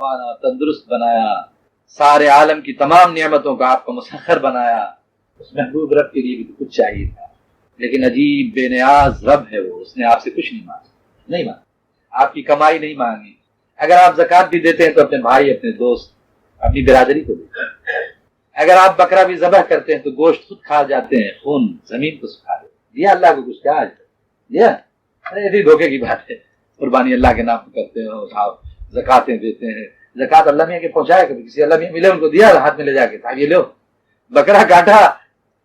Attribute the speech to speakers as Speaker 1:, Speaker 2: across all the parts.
Speaker 1: रवाना तंदुरुस्त बनाया, सारे आलम की तमाम नियमतों का आपको मुसख्खर बनाया। उस महबूब रब के लिए भी तो कुछ चाहिए था, लेकिन अजीब बेनियाज रब है वो, उसने आपसे कुछ नहीं मांगा, आपकी कमाई नहीं मांगी। अगर आप ज़कात भी देते हैं तो अपने भाई, अपने दोस्त, अपनी बिरादरी को देते हैं। अगर आप बकरा भी ज़बह करते हैं तो गोश्त खुद खा जाते हैं, खून जमीन को सुखा देते। दिया अल्लाह को कुछ क्या आज दिया? अरे ऐसी धोखे की बात है। कुर्बानी अल्लाह के नाम पे करते हो, आप ज़कातें देते हैं, ज़कात अल्लाह मियां के पहुंचाया, कभी किसी अल्लाह मियां मिले उनको दिया हाथ में ले जाके, साहब ये लो। बकरा काटा,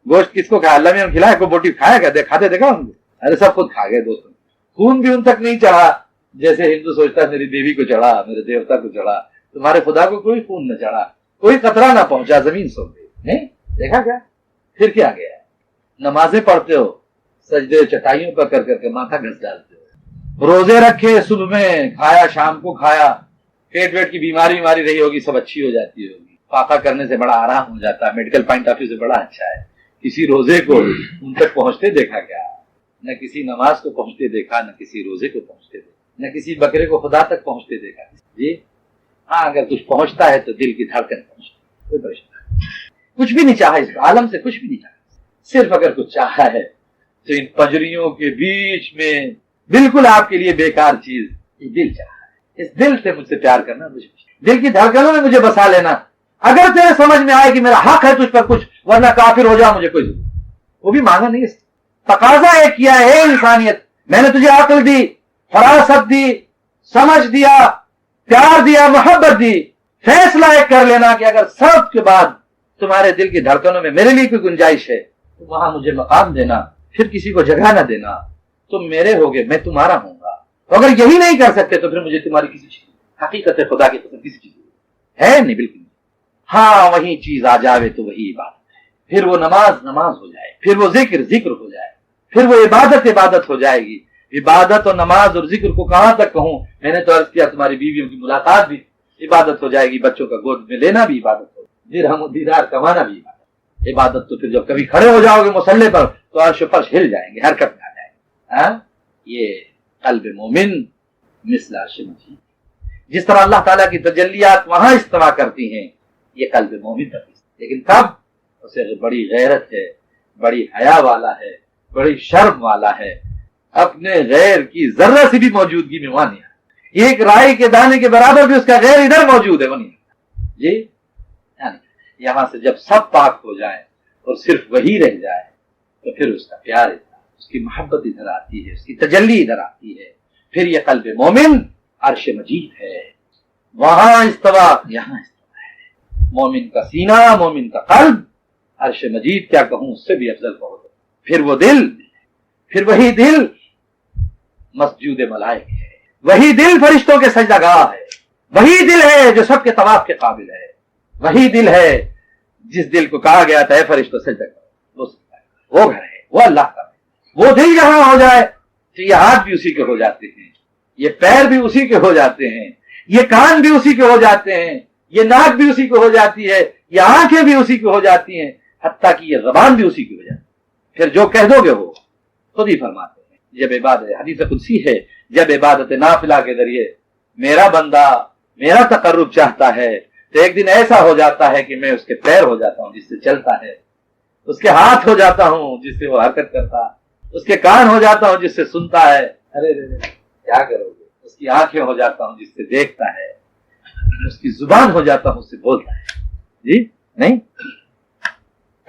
Speaker 1: गोश्त किसको खाया? अल्लाह मियां खिलाया, कोई बोटी खाया क्या? खाते देखा उनको? अरे सब खुद खा गए दोस्तों। खून भी उन तक नहीं चढ़ा जैसे हिंदू सोचता है मेरी देवी को चढ़ा, मेरे देवता को चढ़ा। तुम्हारे खुदा को कोई खून न चढ़ा, कोई कतरा ना पहुंचा, जमीन सो गई। नहीं देखा क्या? फिर क्या गया? नमाजें पढ़ते हो, सजदे चटाइयों पर कर करके माथा घस डालते हो, रोजे रखे, सुबह में खाया, शाम को खाया, पेट वेट की बीमारी रही होगी, सब अच्छी हो जाती होगी, फाका करने से बड़ा आराम हो जाता है, मेडिकल पॉइंट ऑफ व्यू से बड़ा अच्छा है। किसी रोजे को उन तक पहुंचते देखा क्या? न किसी नमाज को पहुंचते देखा, न किसी रोजे को पहुंचते देखा, न किसी बकरे को खुदा तक पहुंचते देखा जी। हाँ, अगर कुछ पहुंचता है तो दिल की धड़कन पहुंचती, कोई परेशानी नहीं। कुछ भी नहीं चाहा इस आलम से, कुछ भी नहीं चाहा, सिर्फ अगर कुछ चाहा है तो इन पंजरियों के बीच में बिल्कुल आपके लिए बेकार चीज, ये दिल चाहा है। इस दिल से मुझसे प्यार करना, मुझे दिल की धड़कनों में मुझे बसा लेना। अगर तेरे समझ में आए कि मेरा हक है तुझ पर कुछ, वरना काफिर हो जा, मुझे कोई वो भी मांगा नहीं। तकाजा एक किया है इंसानियत, मैंने तुझे अक्ल दी, फरासत दी, समझ दिया, प्यार दिया, मोहब्बत दी। फैसला एक कर लेना कि अगर सब के बाद तुम्हारे दिल की धड़कनों में मेरे लिए कोई गुंजाइश है तो वहां मुझे मकाम देना, फिर किसी को जगह ना देना। तुम मेरे होगे, मैं तुम्हारा होऊंगा। तो अगर यही नहीं कर सकते तो फिर मुझे तुम्हारी किसी चीज, हकीकत खुदा की कसम, किसी चीज है नहीं, बिल्कुल। हाँ, वही चीज आ जावे तो वही इबादत है, फिर वो नमाज हो जाए, फिर वो जिक्र हो जाए, फिर वो इबादत हो जाएगी। इबादत और नमाज और जिक्र को कहां तक कहूं? मैंने तो अर्ज किया तुम्हारी बीवियों की मुलाकात भी इबादत हो जाएगी, बच्चों का गोद में लेना भी इबादत हो, दिरहम दीदार कमाना भी इबादत। तो फिर जब कभी खड़े हो जाओगे मुसल्ले पर तो अर्श फर्श हिल जाएंगे, हरकत में आ जाएंगे। ये कल्ब मोमिन मिस्ल अर्श मजीद, जिस तरह अल्लाह ताला की तजल्लियात वहां इस्तिवा करती हैं, ये कल्ब मोमिन तक। लेकिन कब? उसे बड़ी गैरत है, बड़ी हया वाला है, बड़ी शर्म वाला है, अपने गैर की जर्रा से भी मौजूदगी में वहां नहीं आता। एक राई के दाने के बराबर भी उसका गैर इधर मौजूद है, वो नहीं जी। यहां से जब सब पाक हो जाए और सिर्फ वही रह जाए तो फिर उसका प्यार इधर, उसकी मोहब्बत इधर आती है, उसकी तजल्ली इधर आती है। फिर ये कल्ब मोमिन अर्श मजीद है, वहां इस्तवा, यहां इस्तवा है। मोमिन का सीना, मोमिन का कल्ब, अर्श मजीद क्या कहूं, उससे भी अफजल बहुत। फिर वो दिल, फिर वही दिल मस्जूद मलाइक है, वही दिल फरिश्तों के सजदागाह है, वही दिल है जो सबके तवाफ के काबिल है, वही दिल है जिस दिल को कहा गया था फरिश्तों सजदा करो, वो घर है, वो अल्लाह का है। वो दिल जहां हो जाए तो ये हाथ भी उसी के हो जाते हैं, ये पैर भी उसी के हो जाते हैं, ये कान भी उसी के हो जाते हैं, ये नाक भी उसी को हो जाती है, ये आंखें भी उसी की हो जाती हैं, हत्ता कि ये ज़बान भी उसी की हो जाती है। फिर जो कह दोगे वो खुद ही फरमाते हैं। जब इबादत, हदीस कुदसी है, जब इबादत नाफिला के जरिए मेरा बंदा मेरा तकर्रुब चाहता है तो एक दिन ऐसा हो जाता है कि मैं उसके पैर हो जाता हूं जिससे चलता है, उसके हाथ हो जाता हूं जिससे वो हरकत करता है, उसके कान हो जाता हूं जिससे सुनता है, अरे क्या करोगे, उसकी आंखें हो जाता हूं जिससे देखता है, उसकी जुबान हो जाता हूं उससे बोलता है। जी नहीं,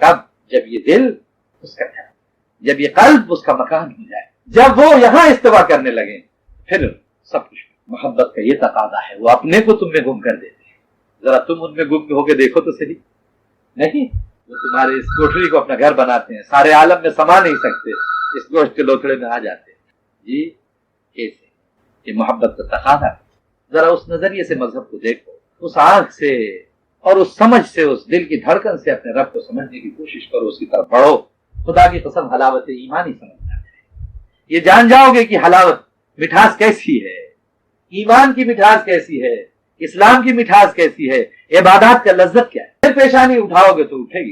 Speaker 1: कब? जब ये दिल उसका था, जब ये कल्ब उसका मकान हो जाए, जब वो यहां इस्तिवा करने लगे, फिर सब कुछ। मोहब्बत का ये तकादा है, वो अपने को तुम में गुम कर देते हैं। जरा तुम उनमें गुम होके देखो तो सही। नहीं, वो तुम्हारे इस कोठरी को अपना घर बनाते हैं, सारे आलम में समा नहीं सकते, इस गोश्त के लोथड़े में आ जाते हैं। जी कैसे? ये मोहब्बत का तकादा है। जरा उस नजरिए से मजहब को देखो, उस आंख से और उस समझ से, उस दिल की धड़कन से अपने रब को समझने की कोशिश करो, उसकी तरफ बढ़ो। खुदा की कसम हलावत ईमानी समझ जाते हैं, ये जान जाओगे कि हलावत मिठास कैसी है, ईमान की मिठास कैसी है, इस्लाम की मिठास कैसी है, इबादत का लज्जत क्या है। फिर पेशानी उठाओगे तो उठेगी।